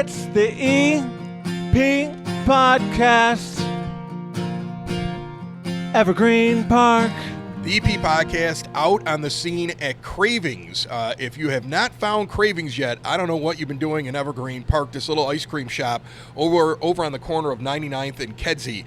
It's the EP Podcast. Evergreen Park. The EP Podcast out on the scene at Cravings. If you have not found Cravings yet, I don't know what you've been doing in Evergreen Park. This little ice cream shop over on the corner of 99th and Kedzie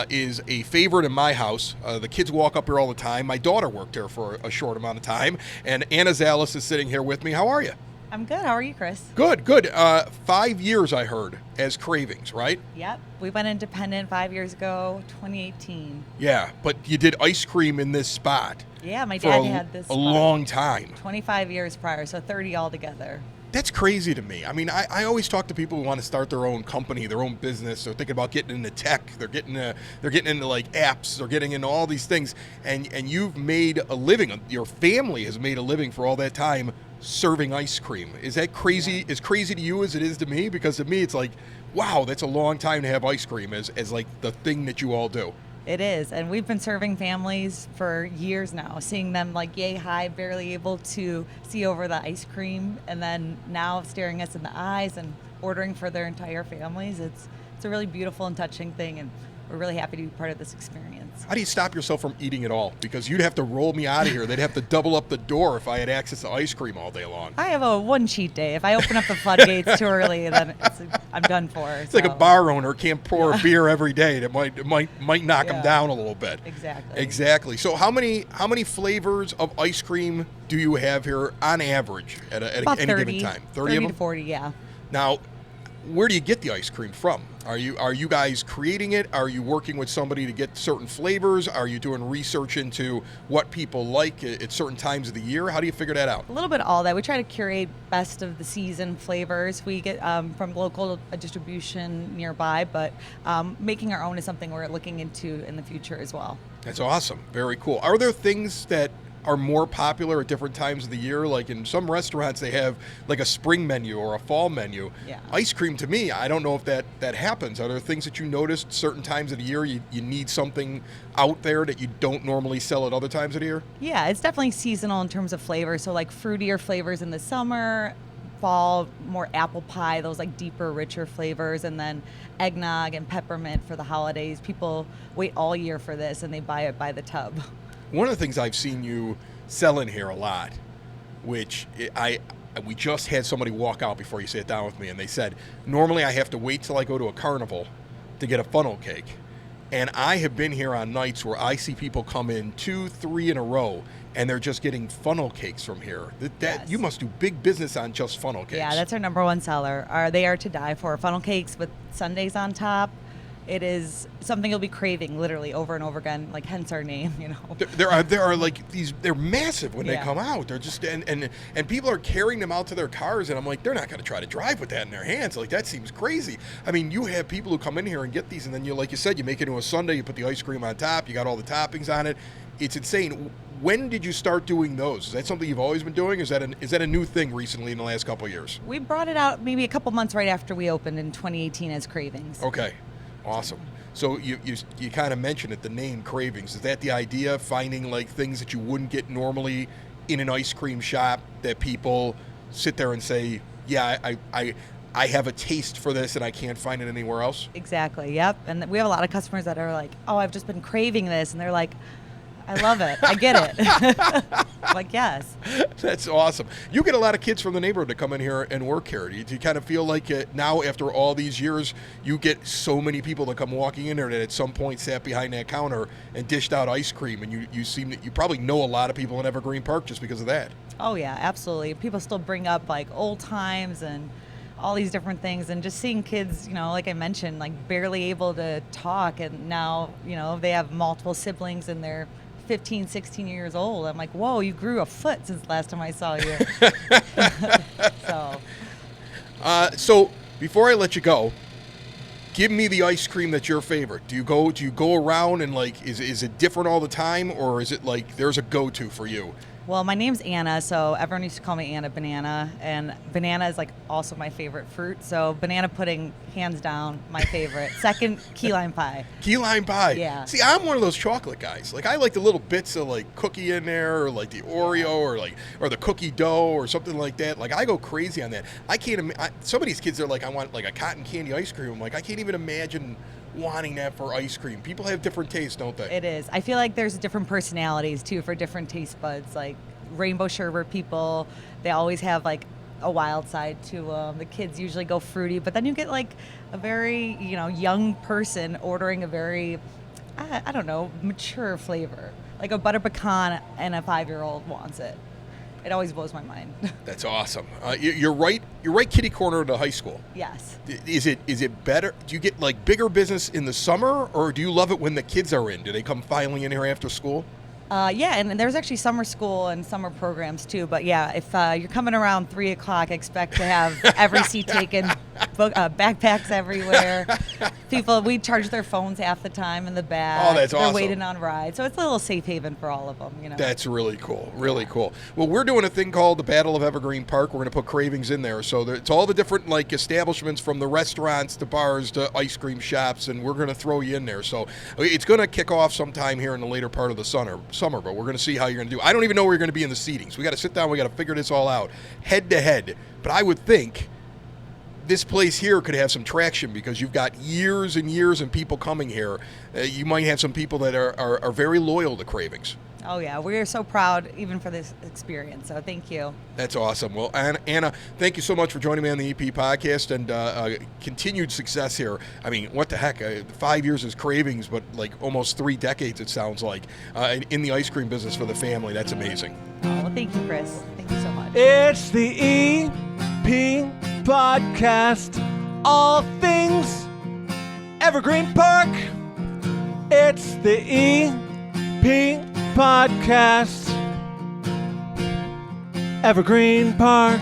is a favorite in my house. The kids walk up here all the time. My daughter worked here for a short amount of time. And Anna Zales is sitting here with me. How are you? I'm good. How are you, Chris? Good, good. 5 years, I heard, as Cravings, right? Yep. We went independent 5 years ago, 2018. Yeah, but you did ice cream in this spot. Yeah, my dad had this a long time. 25 years prior, so 30 altogether. That's crazy to me. I mean, I always talk to people who want to start their own company, their own business. They're thinking about getting into tech. They're getting into like apps. They're getting into all these things. And you've made a living. Your family has made a living for all that time serving ice cream. Is that crazy? Yeah. As crazy to you as it is to me? Because to me, it's like, wow, that's a long time to have ice cream as like the thing that you all do. It is, and we've been serving families for years now, seeing them like yay high, barely able to see over the ice cream, and then now staring us in the eyes and ordering for their entire families. It's a really beautiful and touching thing, and we're really happy to be part of this experience. How do you stop yourself from eating it all? Because you'd have to roll me out of here. They'd have to double up the door if I had access to ice cream all day long. I have one cheat day. If I open up the floodgates too early, then I'm done for. It's like a bar owner can't pour a beer every day. That might knock them down a little bit. Exactly. So how many flavors of ice cream do you have here on average at any given time? 30 to 40, yeah. Now, where do you get the ice cream from? Are you guys creating it? Are you working with somebody to get certain flavors? Are you doing research into what people like at certain times of the year? How do you figure that out? A little bit of all that. We try to curate best of the season flavors. We get from local distribution nearby, but making our own is something we're looking into in the future as well. That's awesome. Very cool. Are there things that are more popular at different times of the year? Like in some restaurants, they have like a spring menu or a fall menu. Yeah. Ice cream, to me, I don't know if that happens. Are there things that you noticed certain times of the year you need something out there that you don't normally sell at other times of the year? Yeah, it's definitely seasonal in terms of flavor. So like fruitier flavors in the summer, fall, more apple pie, those like deeper, richer flavors, and then eggnog and peppermint for the holidays. People wait all year for this and they buy it by the tub. One of the things I've seen you sell in here a lot, which we just had somebody walk out before you sat down with me, and they said, normally I have to wait till I go to a carnival to get a funnel cake. And I have been here on nights where I see people come in 2, 3 in a row, and they're just getting funnel cakes from here. Yes. You must do big business on just funnel cakes. Yeah, that's our number one seller. They are to die for. Funnel cakes with sundaes on top. It is something you'll be craving literally over and over again, like hence our name, you know. There are like these, they're massive when they come out. They're just, and people are carrying them out to their cars, and I'm like, they're not going to try to drive with that in their hands. Like, that seems crazy. I mean, you have people who come in here and get these, and then like you said, you make it into a sundae, you put the ice cream on top, you got all the toppings on it. It's insane. When did you start doing those? Is that something you've always been doing? Is that a new thing recently in the last couple of years? We brought it out maybe a couple months right after we opened in 2018 as Cravings. Okay. Awesome. So you kind of mentioned it, the name Cravings. Is that the idea, finding like things that you wouldn't get normally in an ice cream shop that people sit there and say, yeah, I have a taste for this and I can't find it anywhere else? Exactly, yep. And we have a lot of customers that are like, oh, I've just been craving this. And they're like, I love it. I get it. Like, yes. That's awesome. You get a lot of kids from the neighborhood to come in here and work here. Do you kind of feel like now, after all these years, you get so many people that come walking in there that at some point sat behind that counter and dished out ice cream, and you probably know a lot of people in Evergreen Park just because of that. Oh, yeah, absolutely. People still bring up, like, old times and all these different things, and just seeing kids, you know, like I mentioned, like barely able to talk, and now, you know, they have multiple siblings and they're 15, 16 years old. I'm like, whoa, you grew a foot since the last time I saw you. So before I let you go, give me the ice cream that's your favorite. Do you go around and like, is it different all the time, or is it like there's a go-to for you? Well, my name's Anna, so everyone used to call me Anna Banana, and banana is like also my favorite fruit. So banana pudding, hands down, my favorite. Second, key lime pie. Key lime pie. Yeah. See, I'm one of those chocolate guys. Like I like the little bits of like cookie in there, or like the Oreo, or the cookie dough, or something like that. Like I go crazy on that. I can't. Some of these kids are like, I want like a cotton candy ice cream. I'm like, I can't even imagine wanting that for ice cream. People have different tastes, don't they? It is. I feel like there's different personalities too for different taste buds. Like rainbow sherbet people, they always have like a wild side to them. The kids usually go fruity, but then you get like a very, young person ordering a very, I don't know, mature flavor. Like a butter pecan, and a 5-year-old wants it. It always blows my mind. That's awesome. You're right. You're right. Kitty corner of the high school. Yes. Is it better? Do you get like bigger business in the summer, or do you love it when the kids are in? Do they come filing in here after school? Yeah, and there's actually summer school and summer programs too. But yeah, if you're coming around 3 o'clock, expect to have every seat taken, backpacks everywhere. We charge their phones half the time in the back. Oh, that's awesome. They're waiting on rides, so it's a little safe haven for all of them. That's really cool. Really cool. Well, we're doing a thing called the Battle of Evergreen Park. We're going to put Cravings in there, so it's all the different like establishments, from the restaurants to bars to ice cream shops, and we're going to throw you in there. So it's going to kick off sometime here in the later part of the summer, but we're going to see how you're going to do. I don't even know where you're going to be in the seatings. We got to sit down. We got to figure this all out head to head. But I would think this place here could have some traction because you've got years and years and people coming here. You might have some people that are very loyal to Cravings. Oh, yeah. We are so proud even for this experience. So thank you. That's awesome. Well, Anna, thank you so much for joining me on the EP podcast, and continued success here. I mean, what the heck? 5 years is Cravings, but like almost 3 decades, it sounds like, in the ice cream business for the family. That's amazing. Oh, well, thank you, Chris. Thank you so much. It's the EP Podcast. All things Evergreen Park. It's the EP Podcast. Evergreen Park.